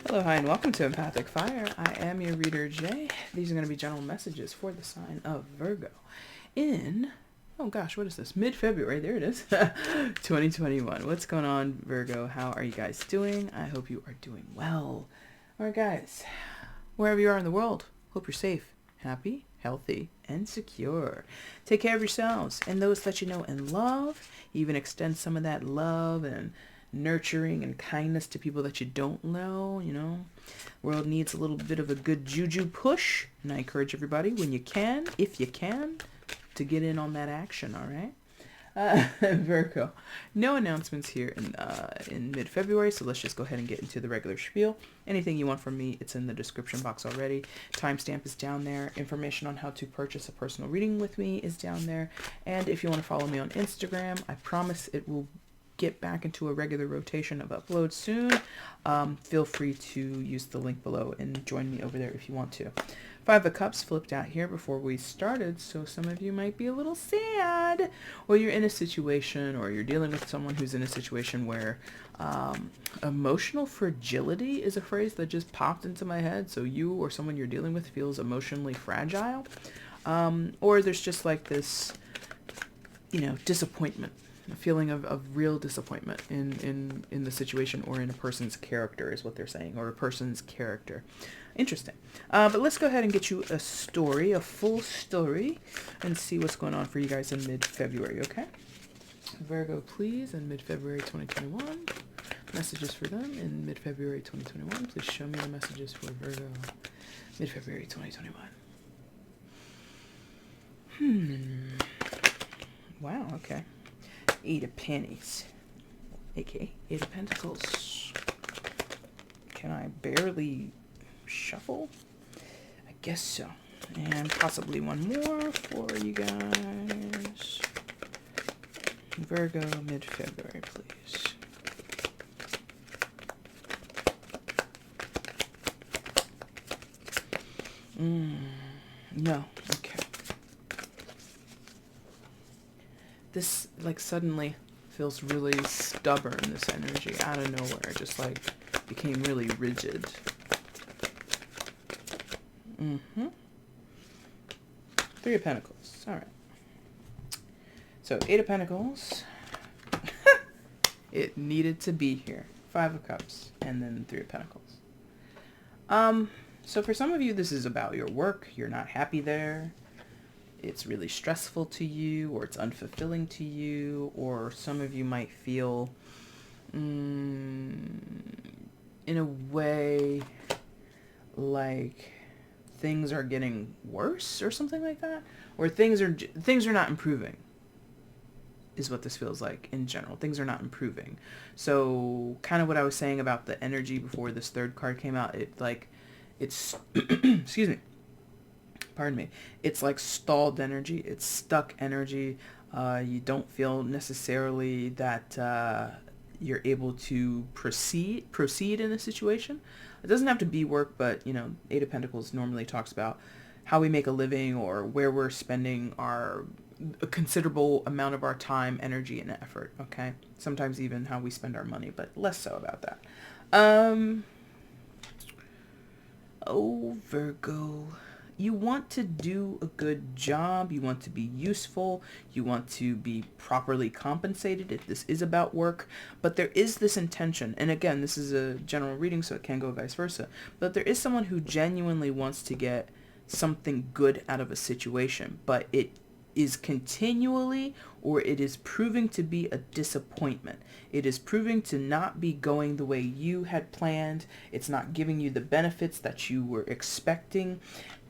Hello, hi, and welcome to Empathic Fire. I am your reader, Jay. These are going to be general messages for the sign of Virgo in, oh gosh, what is this? Mid-February, there it is, 2021. What's going on, Virgo? How are you guys doing? I hope you are doing well. All right, guys, wherever you are in the world, hope you're safe, happy, healthy, and secure. Take care of yourselves and those that you know and love. Even extend some of that love and nurturing and kindness to people that you don't know. World needs a little bit of a good juju push, and I encourage everybody, when you can, if you can, to get in on that action. All right. Virgo, no announcements here in mid-February, so let's just go ahead and get into the regular spiel. Anything you want from me, it's in the description box already. Timestamp is down there. Information on how to purchase a personal reading with me is down there. And if you want to follow me on Instagram, I promise it will get back into a regular rotation of uploads soon. Feel free to use the link below and join me over there if you want to. Five of Cups flipped out here before we started, so some of you might be a little sad, or you're in a situation, or you're dealing with someone who's in a situation where emotional fragility is a phrase that just popped into my head. So you or someone you're dealing with feels emotionally fragile, or there's just like this, disappointment. A feeling of real disappointment in the situation, or in a person's character is what they're saying, or a person's character. Interesting. But let's go ahead and get you a story, a full story, and see what's going on for you guys in mid-February, okay? Virgo, please, in mid-February 2021. Messages for them in mid-February 2021. Please show me the messages for Virgo, mid-February 2021. Wow, okay. Eight of Pennies, aka Eight of Pentacles. Can I barely shuffle? I guess so. And possibly one more for you guys. Virgo, mid-February, please. No, okay. This, suddenly feels really stubborn, this energy, out of nowhere, just, became really rigid. Three of Pentacles. All right. So, Eight of Pentacles. It needed to be here. Five of Cups, and then Three of Pentacles. So for some of you, this is about your work. You're not happy there. It's really stressful to you, or it's unfulfilling to you, or some of you might feel in a way like things are getting worse or something like that, or things are not improving, is what this feels like in general. Things are not improving. So kind of what I was saying about the energy before this third card came out, it's excuse me, pardon me, it's like stalled energy. It's stuck energy. You don't feel necessarily that you're able to proceed in a situation. It doesn't have to be work, but Eight of Pentacles normally talks about how we make a living, or where we're spending a considerable amount of our time, energy, and effort. Okay, sometimes even how we spend our money, but less so about that. Oh, Virgo. You want to do a good job. You want to be useful. You want to be properly compensated if this is about work. But there is this intention. And again, this is a general reading, so it can go vice versa. But there is someone who genuinely wants to get something good out of a situation. But it is continually, or it is proving to be a disappointment. It is proving to not be going the way you had planned. It's not giving you the benefits that you were expecting.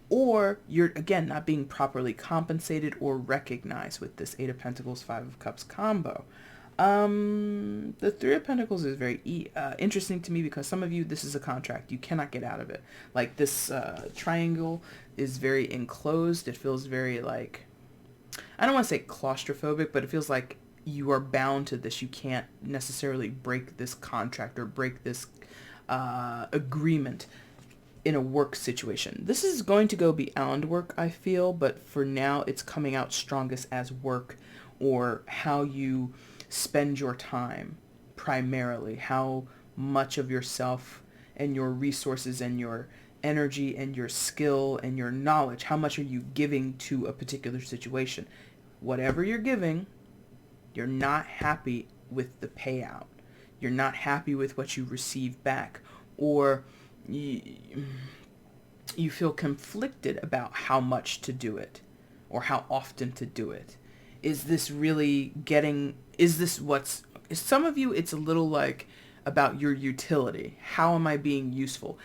Or you're, again, not being properly compensated or recognized with this Eight of Pentacles, Five of Cups combo. The Three of Pentacles is very interesting to me, because some of you, this is a contract. You cannot get out of it. Like this triangle is very enclosed. It feels very I don't want to say claustrophobic, but it feels like you are bound to this. You can't necessarily break this contract or break this agreement in a work situation. This is going to go beyond work, I feel, but for now it's coming out strongest as work, or how you spend your time primarily, how much of yourself and your resources and your energy and your skill and your knowledge. How much are you giving to a particular situation? Whatever you're giving, you're not happy with the payout. You're not happy with what you receive back, or you feel conflicted about how much to do it or how often to do it. Is this really getting, is this what's, some of you, it's a little like about your utility. How am I being useful?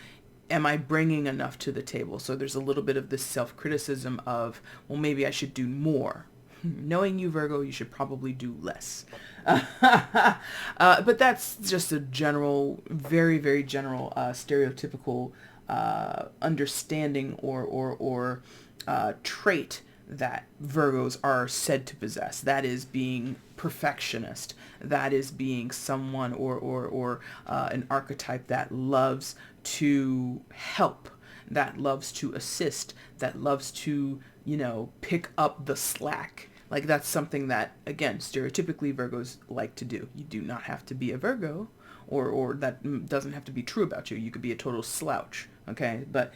Am I bringing enough to the table? So there's a little bit of this self-criticism of, well, maybe I should do more. Knowing you, Virgo, you should probably do less. But that's just a general, very, very general, stereotypical understanding or trait that Virgos are said to possess. That is being perfectionist. That is being someone or an archetype that loves to help, that loves to assist, that loves to, pick up the slack. Like that's something that, again, stereotypically Virgos like to do. You do not have to be a Virgo, or that doesn't have to be true about you. You could be a total slouch, okay? But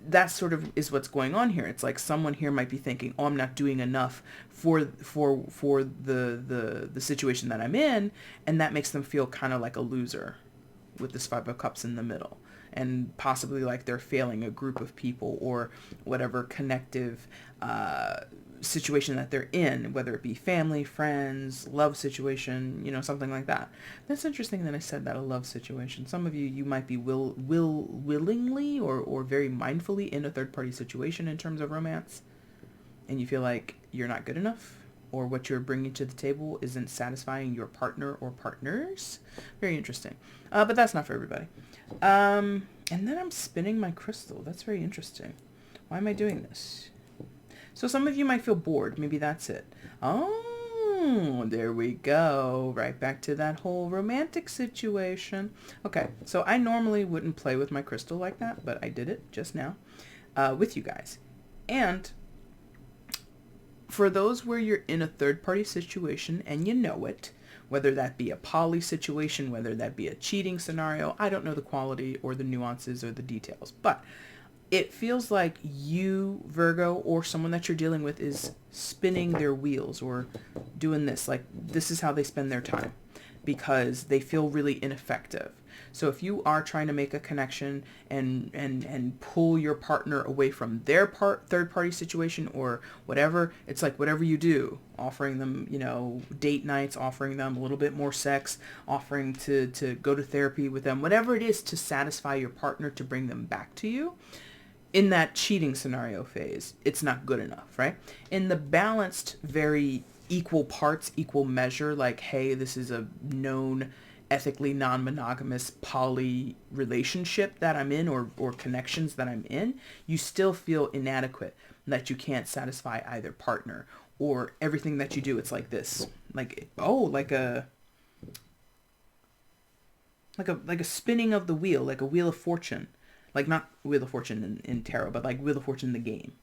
that sort of is what's going on here. It's like someone here might be thinking, oh, I'm not doing enough for the situation that I'm in, and that makes them feel kind of like a loser with this Five of Cups in the middle, and possibly like they're failing a group of people or whatever connective situation that they're in, whether it be family, friends, love situation, something like that. That's interesting that I said that, a love situation. Some of you might be willingly or very mindfully in a third-party situation in terms of romance, and you feel like you're not good enough, or what you're bringing to the table isn't satisfying your partner or partners. Very interesting. But that's not for everybody. And then I'm spinning my crystal. That's very interesting. Why am I doing this? So some of you might feel bored. Maybe that's it. Oh, there we go. Right back to that whole romantic situation. Okay, so I normally wouldn't play with my crystal like that, but I did it just now with you guys. And for those where you're in a third-party situation and you know it, whether that be a poly situation, whether that be a cheating scenario, I don't know the quality or the nuances or the details, but it feels like you, Virgo, or someone that you're dealing with is spinning their wheels or doing this. Like, this is how they spend their time because they feel really ineffective. So if you are trying to make a connection and pull your partner away from their third-party situation or whatever, it's like whatever you do, offering them, date nights, offering them a little bit more sex, offering to go to therapy with them, whatever it is to satisfy your partner to bring them back to you. In that cheating scenario phase, it's not good enough, right? In the balanced, very equal parts, equal measure, like, hey, this is a known ethically non-monogamous poly relationship that I'm in or connections that I'm in, you still feel inadequate, that you can't satisfy either partner, or everything that you do, it's like this, like a spinning of the wheel, like a wheel of fortune. Like not Wheel of Fortune in tarot, but like Wheel of Fortune the game.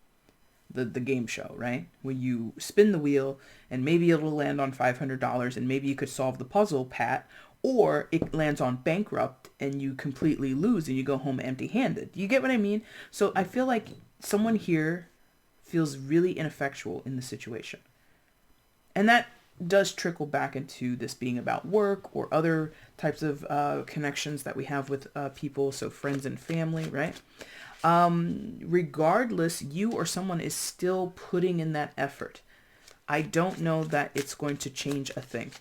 The game show, right? Where you spin the wheel and maybe it'll land on $500 and maybe you could solve the puzzle, Pat, or it lands on bankrupt and you completely lose and you go home empty-handed. You get what I mean? So I feel like someone here feels really ineffectual in the situation. And that does trickle back into this being about work or other types of connections that we have with people, so friends and family, right? Regardless, you or someone is still putting in that effort. I don't know that it's going to change a thing.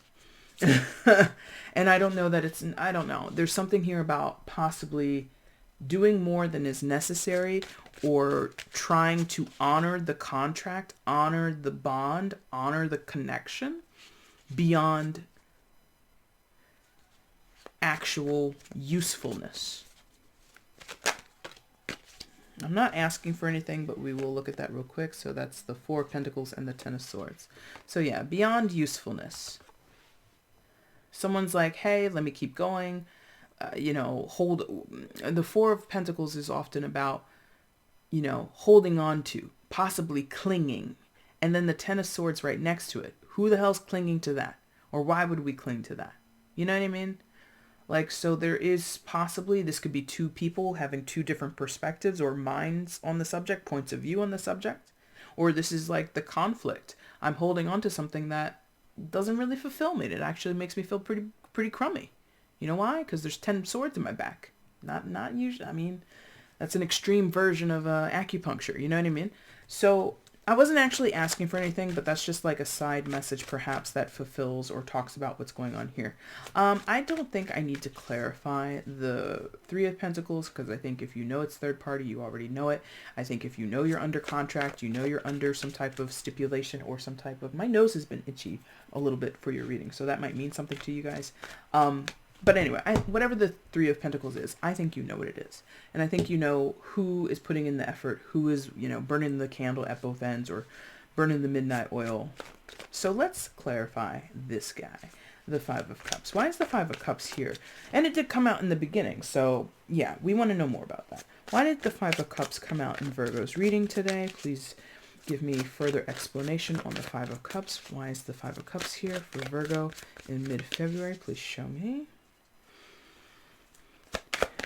And I don't know that I don't know. There's something here about possibly doing more than is necessary or trying to honor the contract, honor the bond, honor the connection beyond actual usefulness. I'm not asking for anything, but we will look at that real quick. So that's the Four of Pentacles and the Ten of Swords. So yeah, beyond usefulness. Someone's like, hey, let me keep going. The Four of Pentacles is often about, holding on to, possibly clinging. And then the Ten of Swords right next to it. Who the hell's clinging to that? Or why would we cling to that? You know what I mean? Like, so there is possibly, this could be two people having two different perspectives or minds on the subject, points of view on the subject. Or this is like the conflict. I'm holding on to something that doesn't really fulfill me. It actually makes me feel pretty crummy. You know why? Because there's 10 swords in my back. Not usually. I mean, that's an extreme version of acupuncture. You know what I mean? So I wasn't actually asking for anything, but that's just like a side message perhaps that fulfills or talks about what's going on here. I don't think I need to clarify the Three of Pentacles, because I think if you know it's third party, you already know it. I think if you know you're under contract, you know you're under some type of stipulation or some type of... My nose has been itchy a little bit for your reading, so that might mean something to you guys. But anyway, whatever the Three of Pentacles is, I think you know what it is. And I think you know who is putting in the effort, who is, you know, burning the candle at both ends or burning the midnight oil. So let's clarify this guy, the Five of Cups. Why is the Five of Cups here? And it did come out in the beginning, so yeah, we want to know more about that. Why did the Five of Cups come out in Virgo's reading today? Please give me further explanation on the Five of Cups. Why is the Five of Cups here for Virgo in mid-February? Please show me.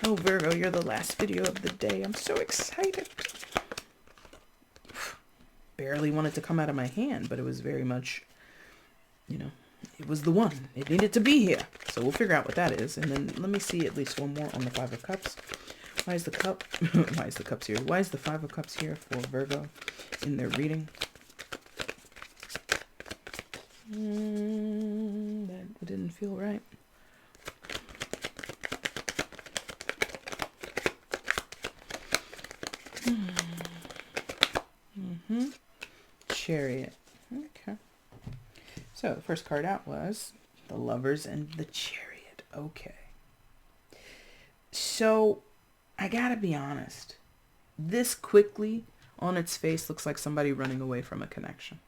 Oh, Virgo, you're the last video of the day. I'm so excited. Barely wanted to come out of my hand, but it was very much, you know, it was the one. It needed to be here. So we'll figure out what that is. And then let me see at least one more on the Five of Cups. Why is the cup? Why is the cups here? Why is the Five of Cups here for Virgo in their reading? That didn't feel right. Chariot. Okay. So the first card out was the Lovers and the Chariot. Okay. So I gotta be honest. This quickly on its face looks like somebody running away from a connection.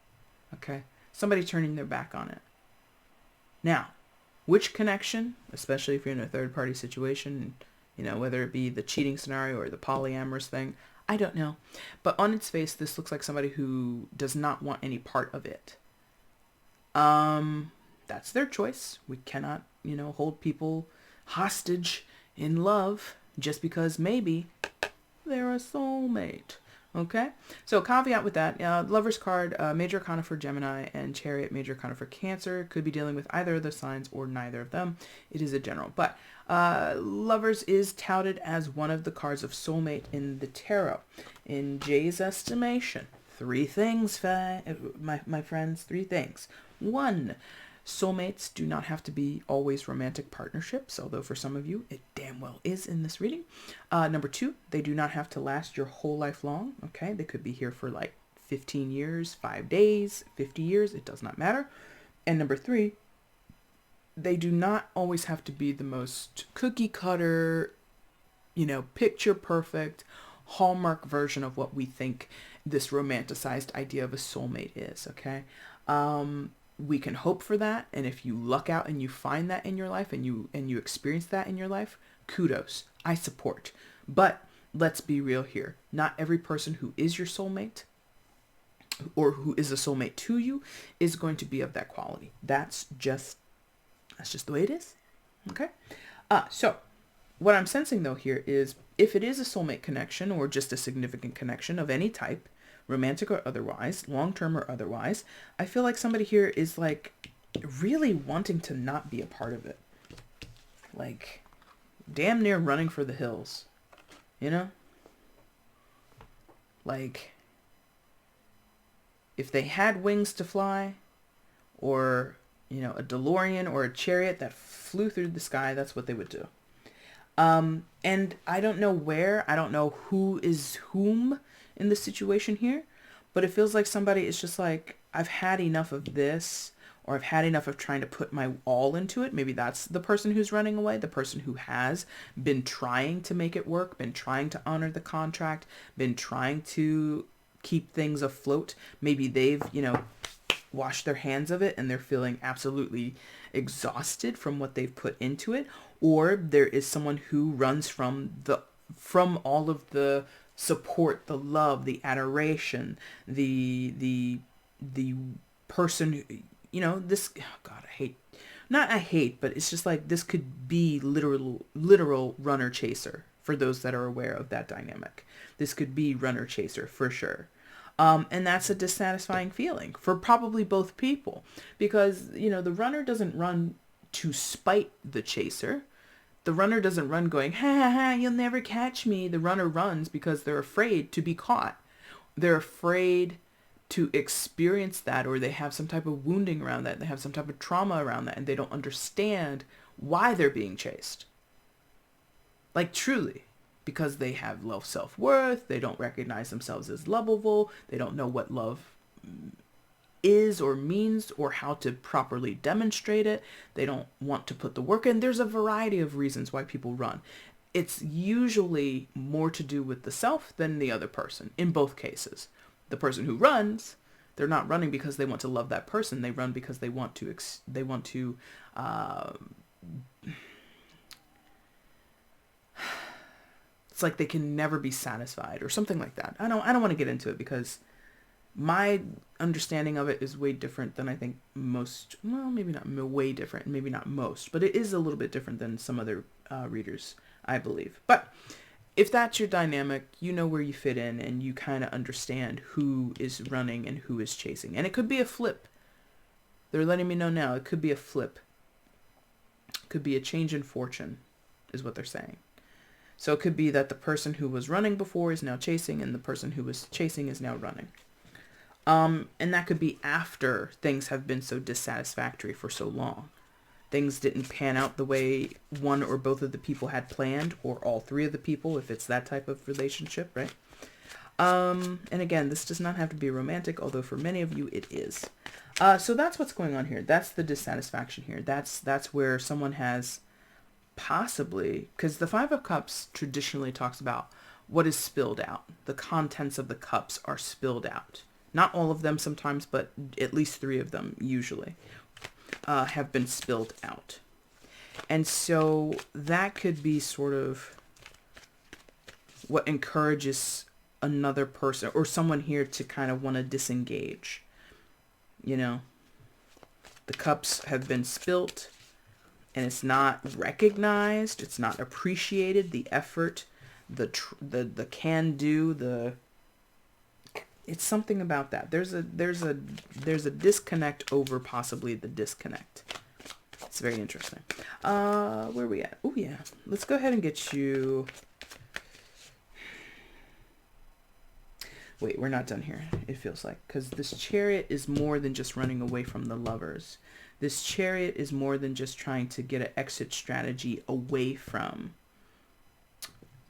Okay. Somebody turning their back on it. Now, which connection, especially if you're in a third party situation, you know, whether it be the cheating scenario or the polyamorous thing, I don't know. But on its face, this looks like somebody who does not want any part of it. That's their choice. We cannot, you know, hold people hostage in love just because maybe they're a soulmate. Okay? So caveat with that, Lover's card, Major Arcana for Gemini and Chariot, Major Arcana for Cancer. Could be dealing with either of the signs or neither of them. It is a general. But Lovers is touted as one of the cards of soulmate in the tarot. In Jay's estimation, 3 things, my friends, 3 things. 1, soulmates do not have to be always romantic partnerships, although for some of you it damn well is in this reading. Number 2, they do not have to last your whole life long. Okay, they could be here for like 15 years, 5 days, 50 years, it does not matter. And number 3, they do not always have to be the most cookie cutter, you know, picture perfect, hallmark version of what we think this romanticized idea of a soulmate is. Okay. We can hope for that, and if you luck out and you find that in your life and you experience that in your life, kudos. I support. But let's be real here. Not every person who is your soulmate or who is a soulmate to you is going to be of that quality. That's just the way it is. Okay? So what I'm sensing though here is if it is a soulmate connection or just a significant connection of any type, romantic or otherwise, long-term or otherwise, I feel like somebody here is like really wanting to not be a part of it. Like damn near running for the hills, you know? Like if they had wings to fly, or, you know, a DeLorean or a chariot that flew through the sky, that's what they would do. And I don't know where, I don't know who is whom in the situation here, but it feels like somebody is just like, I've had enough of this, or I've had enough of trying to put my all into it. Maybe that's the person who's running away, the person who has been trying to make it work, been trying to honor the contract, been trying to keep things afloat. Maybe they've, you know, washed their hands of it and they're feeling absolutely exhausted from what they've put into it. Or there is someone who runs from all of the support, the love, the adoration, the person who, you know, this, oh God, I hate not I hate, but it's just like this could be literal runner chaser for those that are aware of that dynamic. This could be runner chaser for sure. And that's a dissatisfying feeling for probably both people, because, you know, the runner doesn't run to spite the chaser. The runner doesn't run going, ha ha ha, you'll never catch me. The runner runs because they're afraid to be caught. They're afraid to experience that, or they have some type of wounding around that. They have some type of trauma around that, and they don't understand why they're being chased. Like truly, because they have low self-worth. They don't recognize themselves as lovable. They don't know what love is or means or how to properly demonstrate it. They don't want to put the work in. There's a variety of reasons why people run. It's usually more to do with the self than the other person in both cases. The person who runs, they're not running because they want to love that person. They run because they want to it's like they can never be satisfied or something like that. I don't want to get into it because my understanding of it is way different than I think most, well, maybe not way different, maybe not most, but it is a little bit different than some other readers, I believe. But if that's your dynamic, you know where you fit in, and you kind of understand who is running and who is chasing. And it could be a flip. They're letting me know now. It could be a flip. It could be a change in fortune, is what they're saying. So it could be that the person who was running before is now chasing, and the person who was chasing is now running. And that could be after things have been so dissatisfactory for so long. Things didn't pan out the way one or both of the people had planned, or all three of the people, if it's that type of relationship, right? And again, this does not have to be romantic, although for many of you it is. So that's what's going on here. That's the dissatisfaction here. That's where someone has possibly, because the Five of Cups traditionally talks about what is spilled out. The contents of the cups are spilled out. Not all of them sometimes, but at least three of them usually. Have been spilled out. And so that could be sort of what encourages another person or someone here to kind of want to disengage. You know, the cups have been spilt and it's not recognized. It's not appreciated. The effort, the can do, it's something about that. There's a disconnect over possibly the disconnect. It's very interesting. Where are we at? Oh yeah. Let's go ahead and get you. Wait, we're not done here. It feels like, because this Chariot is more than just running away from the lovers. This Chariot is more than just trying to get an exit strategy away from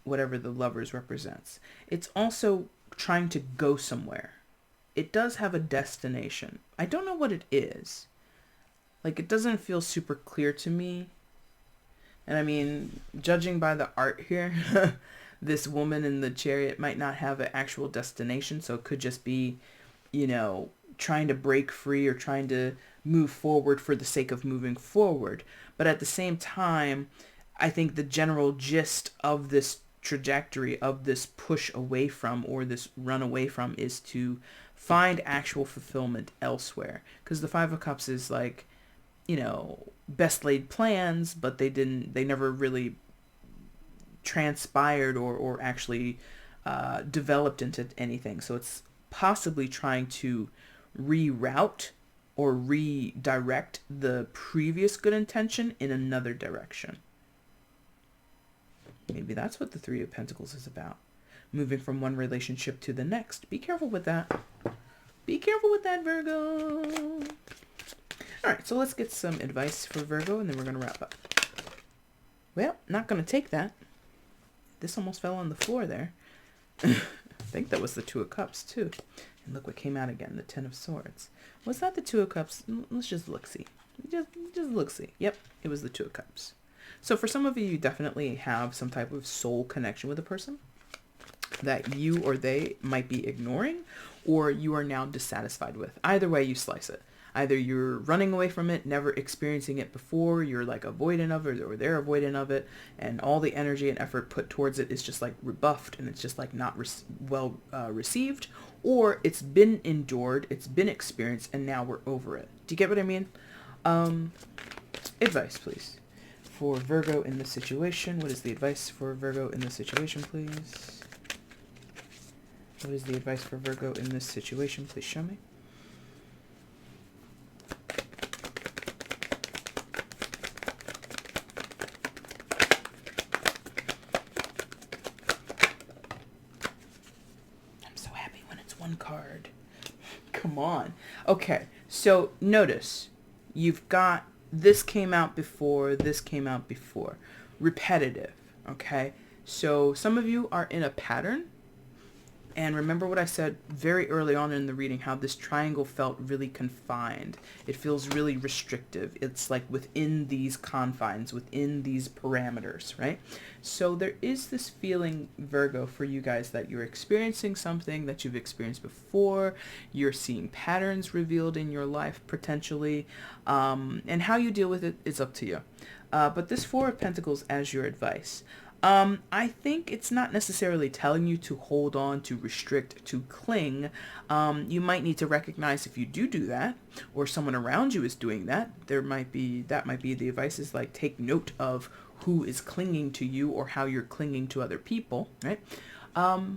whatever the lovers represents. It's also trying to go somewhere. It does have a destination. I don't know what it is. Like, it doesn't feel super clear to me. And I mean, judging by the art here, this woman in the Chariot might not have an actual destination. So it could just be, you know, trying to break free or trying to move forward for the sake of moving forward. But at the same time, I think the general gist of this trajectory, of this push away from, or this run away from, is to find actual fulfillment elsewhere. Because the Five of Cups is like, you know, best laid plans, but they never really transpired or actually developed into anything. So it's possibly trying to reroute or redirect the previous good intention in another direction. Maybe that's what the Three of Pentacles is about. Moving from one relationship to the next. Be careful with that. Be careful with that, Virgo. All right, so let's get some advice for Virgo, and then we're going to wrap up. Well, not going to take that. This almost fell on the floor there. I think that was the Two of Cups, too. And look what came out again, the Ten of Swords. Was that the Two of Cups? Let's just look-see. Just look-see. Yep, it was the Two of Cups. So for some of you, you definitely have some type of soul connection with a person that you or they might be ignoring, or you are now dissatisfied with. Either way you slice it. Either you're running away from it, never experiencing it before, you're like avoidant of it, or they're avoidant of it, and all the energy and effort put towards it is just like rebuffed, and it's just like not well received, or it's been endured, it's been experienced, and now we're over it. Do you get what I mean? Advice, please. For Virgo in this situation. What is the advice for Virgo in this situation, please? What is the advice for Virgo in this situation? Please show me. I'm so happy when it's one card. Come on. Okay, so notice you've got this came out before, this came out before. Repetitive, okay? So some of you are in a pattern. And remember what I said very early on in the reading, how this triangle felt really confined. It feels really restrictive. It's like within these confines, within these parameters, right? So there is this feeling, Virgo, for you guys that you're experiencing something that you've experienced before. You're seeing patterns revealed in your life, potentially. And how you deal with it is up to you. But this Four of Pentacles as your advice. I think it's not necessarily telling you to hold on, to restrict, to cling. You might need to recognize if you do that, or someone around you is doing that. That might be the advice is like take note of who is clinging to you or how you're clinging to other people, right? I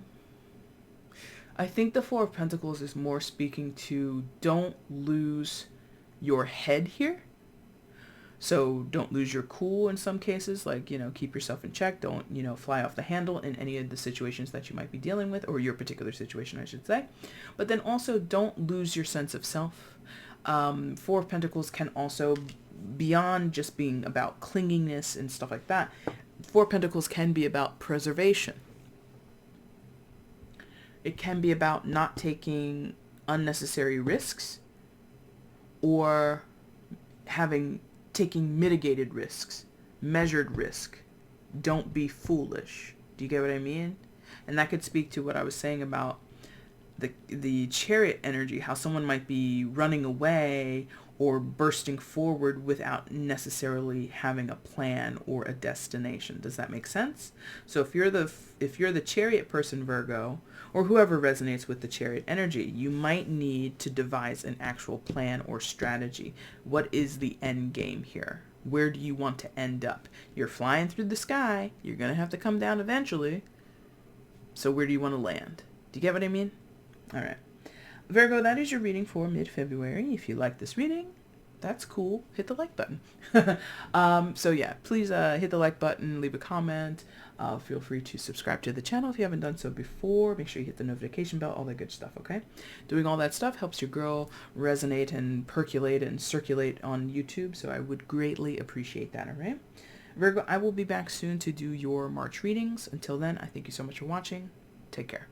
think the Four of Pentacles is more speaking to don't lose your head here. So don't lose your cool in some cases, like, keep yourself in check. Don't, fly off the handle in any of the situations that you might be dealing with, or your particular situation, I should say. But then also don't lose your sense of self. Four of Pentacles can also, beyond just being about clinginess and stuff like that, Four of Pentacles can be about preservation. It can be about not taking unnecessary risks or taking mitigated risks, measured risk. Don't be foolish. Do you get what I mean? And that could speak to what I was saying about the Chariot energy, how someone might be running away or bursting forward without necessarily having a plan or a destination. Does that make sense? So if you're the Chariot person, Virgo, or whoever resonates with the Chariot energy, you might need to devise an actual plan or strategy. What is the end game here? Where do you want to end up? You're flying through the sky. You're going to have to come down eventually. So where do you want to land? Do you get what I mean? All right. Virgo, that is your reading for mid-February. If you like this reading, that's cool. Hit the like button. So yeah, please hit the like button, leave a comment. Feel free to subscribe to the channel if you haven't done so before. Make sure you hit the notification bell, all that good stuff, okay? Doing all that stuff helps your girl resonate and percolate and circulate on YouTube, so I would greatly appreciate that, all right? Virgo, I will be back soon to do your March readings. Until then, I thank you so much for watching. Take care.